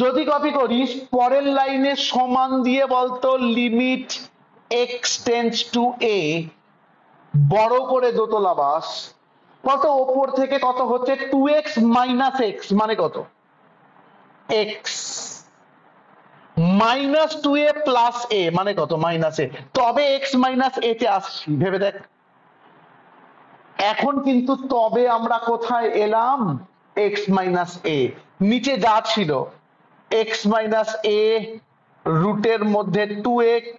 যদি কপি করিস পরের লাইনে সমান দিয়ে বলতো limit x tends to a, বড় করে দোতলা বাস, কত ওপর থেকে কত হচ্ছে, 2x মাইনাস এক্স মানে কত, এক্স মাইনাস 2a প্লাস এ মানে কত, মাইনাস এ। তবে এক্স মাইনাস এ তে আসছি, ভেবে দেখ। এখন কিন্তু তবে আমরা কোথায় এলাম, এক্স মাইনাস এ। নিচে যা ছিল এক্স মাইনাস এ রুটের মধ্যে 2x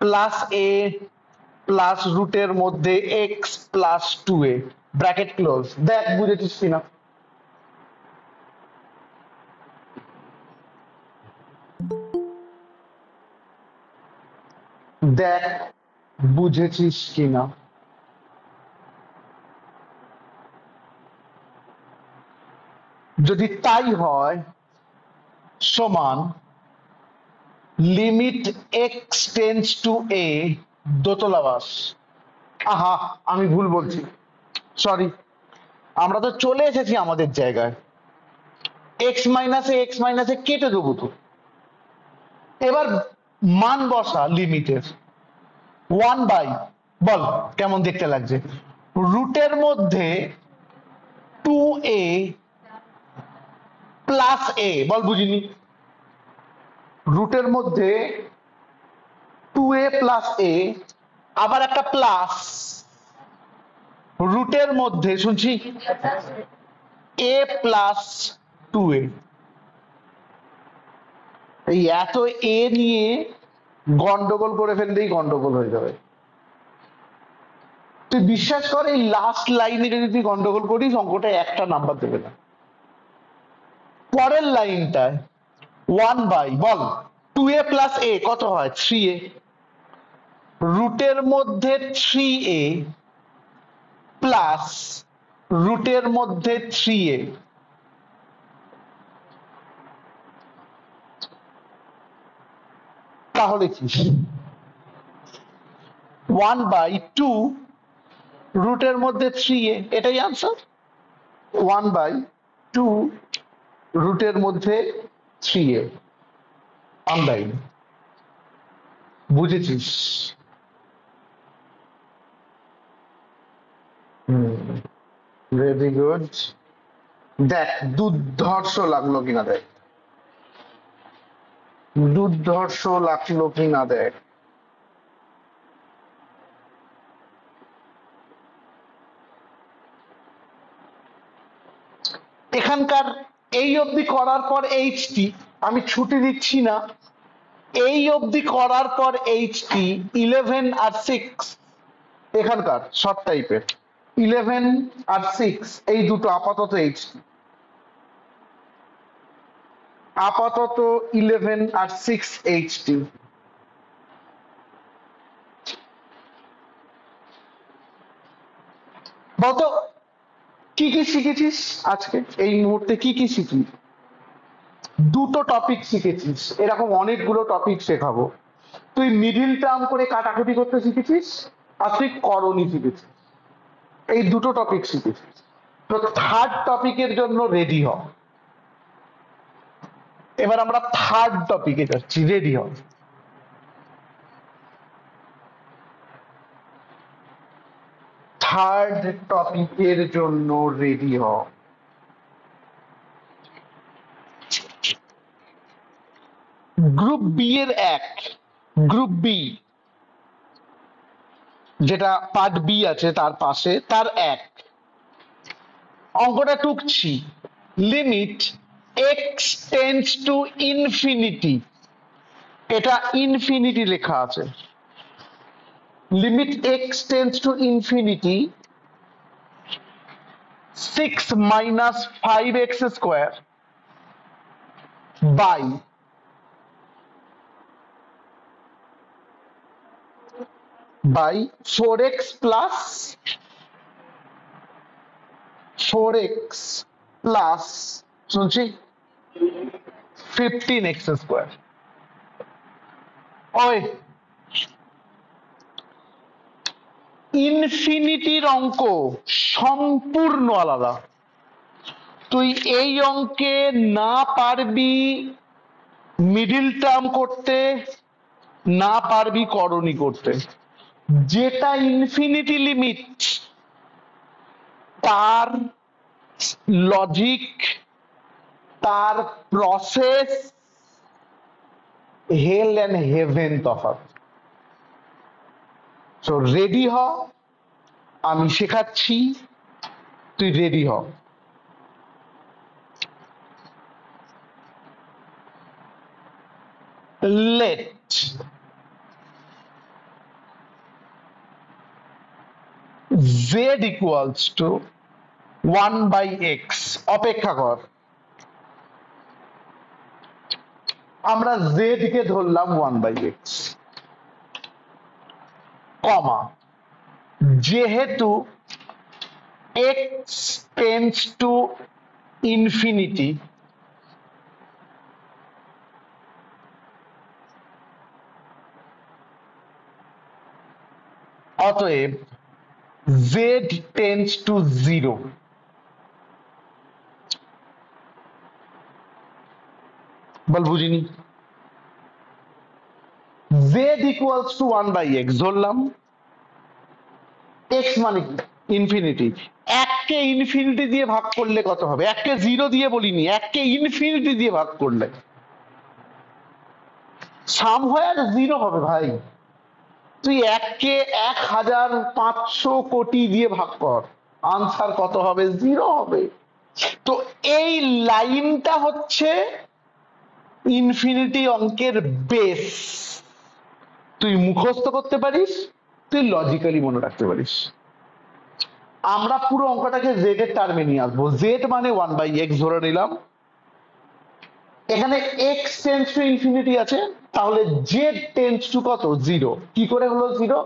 প্লাস এ প্লাস রুটের মধ্যে x plus 2a, bracket close. দেখ বুঝেছিস কিনা। দেখ বুঝেছিস কিনা। যদি তাই হয় সমান limit x tends to A, দোতলা বাস। আহা আমি ভুল বলছি, সরি, আমরা তো চলে এসেছি আমাদের জায়গায়। এক্স মাইনাসে কেটে দেবো তো। এবার মান বসা লিমিটের, ওয়ান বাই, বল কেমন দেখতে লাগছে, রুটের মধ্যে 2a প্লাস a, বল বুঝিনি, রুটের মধ্যে 2a প্লাস a, আবার একটা প্লাস, রুটের মধ্যে শুনছি a প্লাস 2a। এই এত এ নিয়ে গন্ডগোল করে ফেললেই গন্ডগোল হয়ে যাবে। তুই বিশ্বাস কর, এই লাস্ট লাইনে যদি তুই গন্ডগোল করিস অঙ্কটা একটা নাম্বার দেবে না। পরের লাইনটায় ওয়ান বাই, বল 2a প্লাস a কত হয় 3a, রুটের মধ্যে 3a প্লাস রুটের মধ্যে 3a, তাহলে কি 1/2 রুটের মধ্যে 3a, এটাই আনসার। 1/2 রুটের মধ্যে 3a অনলাইন, বুঝেছিস? Very good. দেখ দুর্ধর্ষ লাগলো কিনা দেখ, দুর্ধর্ষ লাগলো কিনা দেখ। এখানকার এই অবধি করার পর এইচটি আমি ছুটি দিচ্ছি না, এই অবধি করার পর এইচটি 11 আর 6 এখানকার শর্ট টাইপের 11 আর 6 এই দুটো আপাতত এইচটি, আপাতত 11 আর 6 এইচটি। বলতো কি কি শিখেছিস আজকে, এই মুহূর্তে কি কি শিখলি? দুটো টপিক শিখেছিস, এরকম অনেকগুলো টপিক শেখাবো। তুই মিডিল টার্ম করে কাটাকুটি করতে শিখেছিস আর তুই করণী শিখেছিস, এই দুটো টপিক শিখেছিস। তো থার্ড টপিকের জন্য রেডি হ। এবার আমরা থার্ড টপিকে যাচ্ছি, রেডি হ। থার্ড টপিকের জন্য রেডি হ। গ্রুপ বি এর এক, গ্রুপ বি যেটা পার্ট বি আছে তার পাশে তার এক, অঙ্কটা টুকছি, limit x tends to infinity, এটা ইনফিনিটি লেখা আছে, limit x tends to infinity 6 minus 5x square by 4x plus শুনছি 15x square। ওই ইনফিনিটির অঙ্ক সম্পূর্ণ আলাদা, তুই এই অঙ্কে না পারবি মিডিল টার্ম করতে, না পারবি করণী করতে। যেটা ইনফিনিটি লিমিট তার লজিক, তার প্রসেস হেল এন্ড হেভেন তফাৎ। সো রেডি হ, আমি শেখাচ্ছি, তুই রেডি হ। Late z equals to 1/x, অপেক্ষা কর, আমরা z কে ধরলাম 1/x, কমা, যেহেতু x টেন্ডস টু ইনফিনিটি অতএব z টেন্ডস টু 0, বল বুঝিনি, জেড ইকুয়ালস টু 1/x ধরলাম। এক্স মানে কি ইনফিনিটি। এককে ইনফিনিটি দিয়ে ভাগ করলে কত হবে? এককে জিরো দিয়ে বলিনি, এককে ইনফিনিটি দিয়ে ভাগ করলে সামহার জিরো হবে ভাই। তুই এককে 1,500 কোটি দিয়ে ভাগ কর, আনসার কত হবে? জিরো হবে। তো এই লাইনটা হচ্ছে ইনফিনিটি অঙ্কের বেস। তুই মুখস্থ করতে পারিস, তুই লজিক্যালি মনে রাখতে পারিস। আমরা পুরো অঙ্কটাকে জেড এর টার্মে নিয়ে আসবো। জেড মানে 1/x ধরে নিলাম। এখানে এক্স টেন্স টু ইনফিনিটি আছে, তাহলে জেড টেন্স টু কত? জিরো। কি করে হলো জিরো?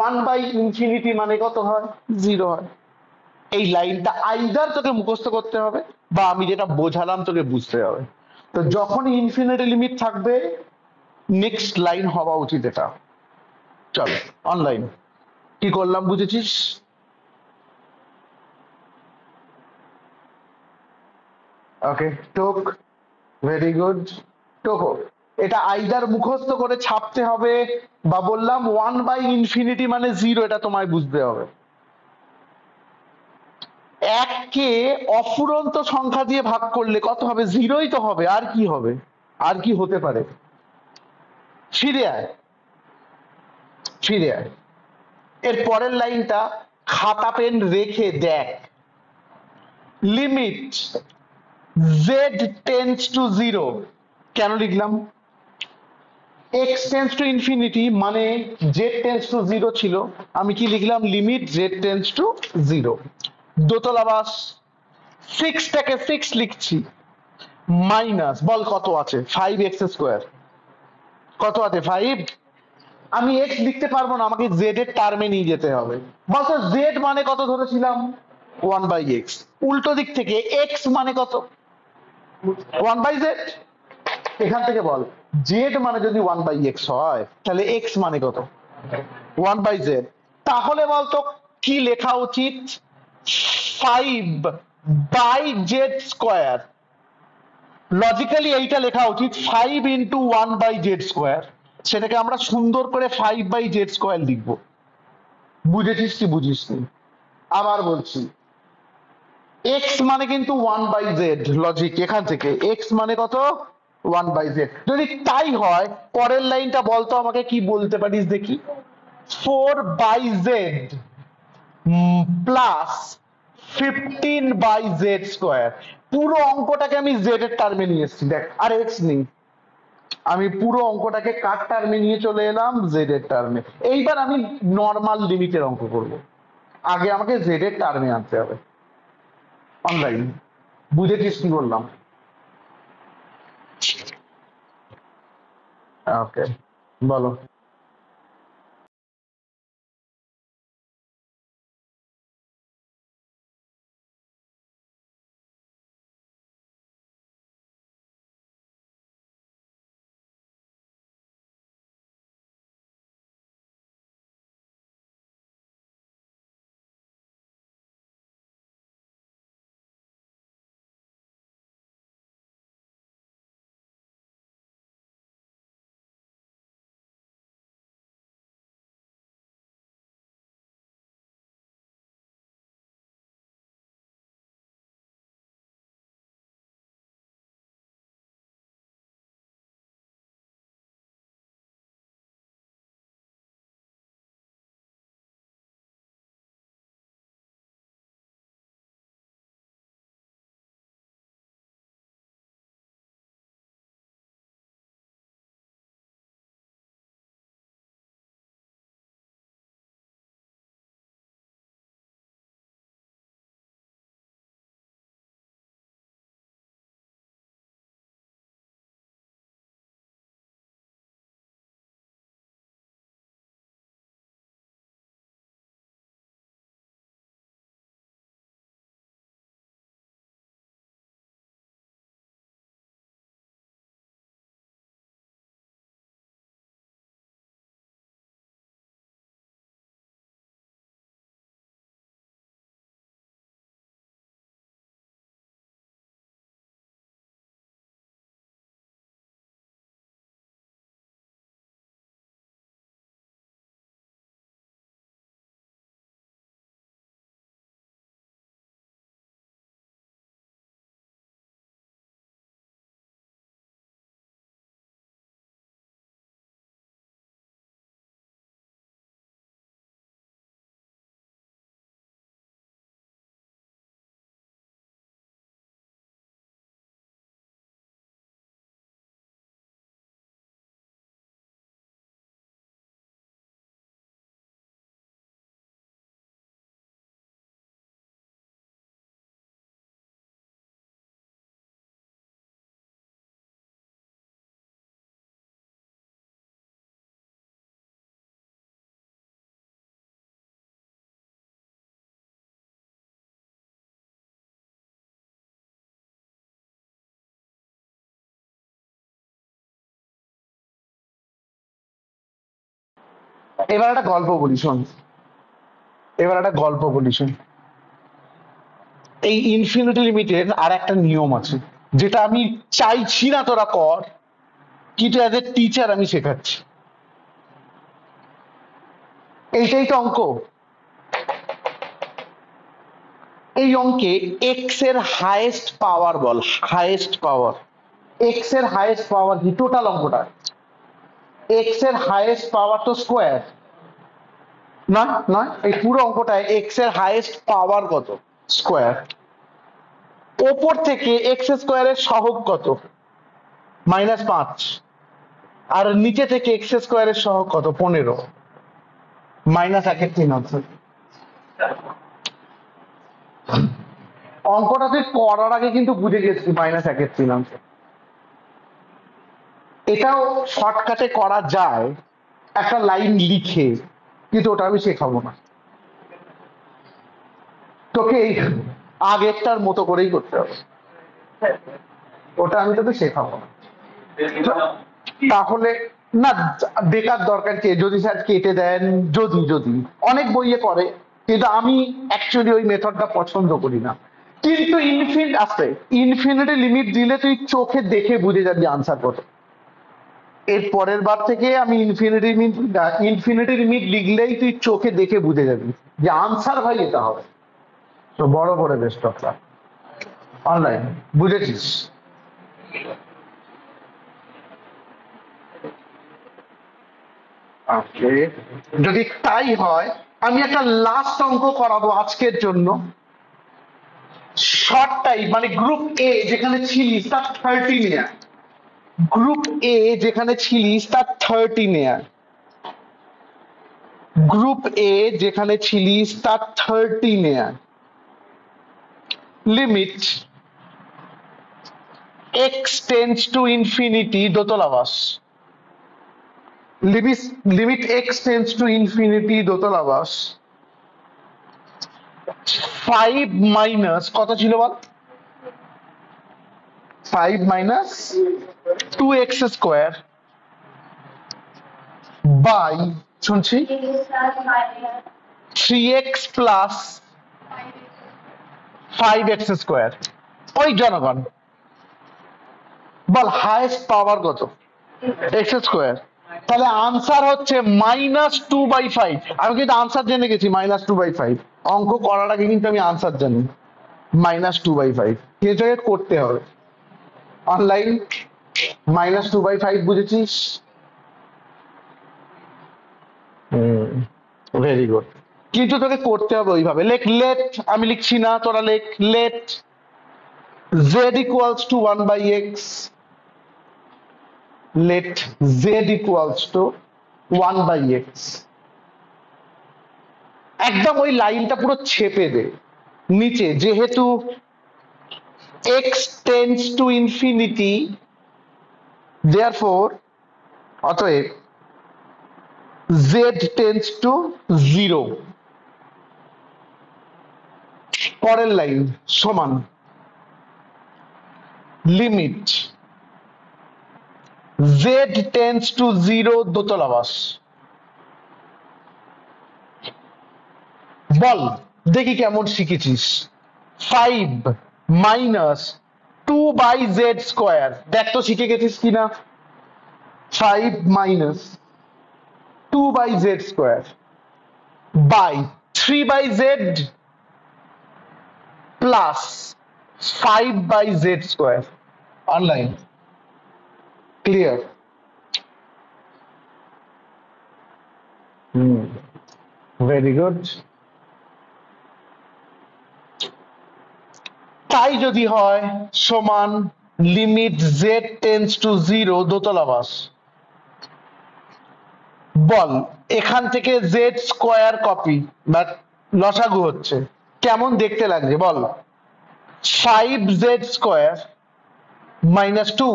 1/ইনফিনিটি মানে কত হয়? জিরো হয়। এই লাইনটা আইদার তোকে মুখস্থ করতে হবে বা আমি যেটা বোঝালাম তোকে বুঝতে হবে। তো যখন ইনফিনিটি লিমিট থাকবে নেক্সট লাইন হওয়া উচিত এটা। চল অনলাইন কি করলাম বুঝেছিস? ওকে টোক, ভেরি গুড। টোকো, এটা আইদার মুখস্থ করে ছাপতে হবে বা বললাম 1/ইনফিনিটি মানে জিরো, এটা তোমায় বুঝতে হবে। এককে অফুরন্ত সংখ্যা দিয়ে ভাগ করলে কত হবে? জিরোই তো হবে, আর কি হবে? আর কি হতে পারে? ফিরে আয়, ফিরে আয়। এর পরের লাইনটা খাতা পেন রেখে দেখ। Limit Z tends to zero কেন লিখলাম? এক্স টেন্স টু ইনফিনিটি মানে জেড টেন্স টু জিরো ছিল, আমি কি লিখলাম? Limit Z tends to zero. দোতলা বাস, সিক্সটাকে সিক্স লিখছি, মাইনাস বল কত আছে? 5x²। কত আছে? 5। আমি এক্স লিখতে পারবো না, আমাকে জেড এর টার্মে নিয়ে যেতে হবে। বলতো জেড মানে কত ধরেছিলাম? 1/x। উল্টো দিক থেকে এক্স মানে কত? 1/z। এখান থেকে বল জেড মানে যদি 1/x হয় তাহলে এক্স মানে কত? 1/z। তাহলে বলতো কি লেখা উচিত? 5/z²। লজিক্যালি এইটা লেখা উচিত 5 × 1/z²। সেটাকে আমরা সুন্দর করে 5/z² লিখবো। বুঝেছিস কি বুঝিস নি? আবার বলছি, এক্স মানে কিন্তু 1/z। লজিক এখান থেকে এক্স মানে কত? 1/z। যদি তাই হয় পরের লাইনটা বলতো আমাকে, কি বলতে পারিস দেখি? 4/z plus 15/z²। পুরো অঙ্কটাকে আমি জেড এর টার্মে নিয়ে এসেছি দেখ, আর এক্স নেই। আমি পুরো অঙ্কটাকে কার টার্মে নিয়ে চলে এলাম? জেড এর টার্মে। এইবার আমি নর্মাল লিমিটের অঙ্ক করব, আগে আমাকে জেড এর টার্মে আনতে হবে। অনলাইন বুঝেছিস কি বললাম? ওকে বলো। এবার একটা গল্প বলি শোন, শোন। এই ইনফিনিটি লিমিটের আর একটা নিয়ম আছে, যেটা আমি চাইছি না তোরা কর, কিন্তু অ্যাজ এ টিচার আমি শেখাচ্ছি। এইটাই তো অঙ্ক। এই অঙ্কে এক্স এর হাইয়েস্ট পাওয়ার বল, হাইয়েস্ট পাওয়ার। এক্স এর হাইয়েস্ট পাওয়ার কি? টোটাল অঙ্কটা এক্স এর হাইয়েস্ট পাওয়ার তো স্কোয়ার, নয় নয়, এই পুরো অঙ্কটায় এক্স এর হাইয়েস্ট পাওয়ার কত? স্কোয়ার। ওপর থেকে এক্স স্কোয়ারের সহগ কত? -5। আর নিচে থেকে এক্স স্কোয়ারের সহগ কত? 15। -1/3 অংশ। অঙ্কটা তুই করার আগে কিন্তু বুঝে গেছি -1/3 অংশ। এটাও শর্টকাটে করা যায় একটা লাইন লিখে, কিন্তু ওটা আমি শেখাবো না তোকে, এই আগেরটার মতো করেই করতে হবে, ওটা আমি তোকে শেখাবো না। তাহলে না, বেকার দরকার কি, যদি স্যার কেটে দেন, যদি যদি অনেক বইয়ে করে, কিন্তু আমি অ্যাকচুয়ালি ওই মেথডটা পছন্দ করি না। কিন্তু ইনফিনিটি লিমিট দিলে তুই চোখে দেখে বুঝে যাবি আনসার কত। এর পরের বার থেকে আমি ইনফিনিটি লিমিট লিখলেই তুই চোখে দেখে বুঝে যাবি যে আনসার ভাই এটা হবে। তো বড় করে বেস্ট অফ লাক। অনলাইন বুঝেছিস? ওকে, যদি তাই হয় আমি একটা লাস্ট অঙ্ক করাবো আজকের জন্য। শর্ট টাইম, মানে গ্রুপ এ যেখানে ছিলিস তার 30 নেয়ার, গ্রুপ এ যেখানে ছিলিস তার 30 নেয়ার, গ্রুপ এ যেখানে ছিলিস তার 30 নেয়ার। Limit x tends to infinity দোতলা bus, limit x tends to infinity দোতলা বাস 5 মাইনাস কত ছিল বল? 5 মাইনাস 2x স্কোয়ার বাই, শুনছি, 3x প্লাস 5x স্কোয়ার। ওই জনগণ বল হাইয়েস্ট পাওয়ার কত? X square. তাহলে আনসার হচ্ছে -2/5। আমি কিন্তু আনসার জেনে গেছি -2/5। অঙ্ক করার আগে কিন্তু আমি আনসার জানি -2/5। কিন্তু করতে হবে। অনলাইন -2/5 বুঝেছিস? Very good. কিন্তু তোকে করতে হবে ওইভাবে। লেট, আমি লিখছি না, তোরা let z equals to 1/x, let z equals to 1/x। একদম ওই লাইনটা পুরো ছেপে দে নিচে, যেহেতু x tends to infinity, therefore অতএব z tends to 0। পরের লাইন সমান লিমিট z tends to 0 দোতলা বাস। বল দেখি কেমন শিখেছিস। 5 মাইনাস 2/z স্কোয়ার, দেখ তো শিখে গেছিস কিনা। 5 minus 2/z square by 3/z plus 5/z square. Online clear? Very good. তাই যদি হয় সমান লিমিট z টেন্ডস টু 0 দোতলা বাস। বল এখান থেকে z স্কোয়ার কপি বা লসাগু হচ্ছে, কেমন দেখতে লাগছে বল? 5z স্কোয়ার -2,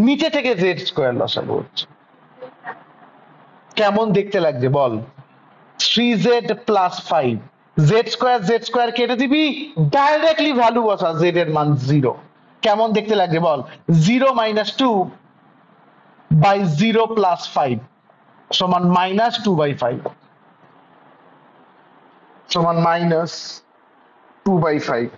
নিচে থেকে z স্কোয়ার লসাগু হচ্ছে, কেমন দেখতে লাগছে বল? 3z প্লাস 5, z স্কোয়ার কেটে দিবি, ডাইরেক্টলি ভ্যালু বসা, z এর মান 0। কেমন দেখতে লাগছে বল? 0 - 2 বাই 0 + 5 সমান -2/5 সমান -2/5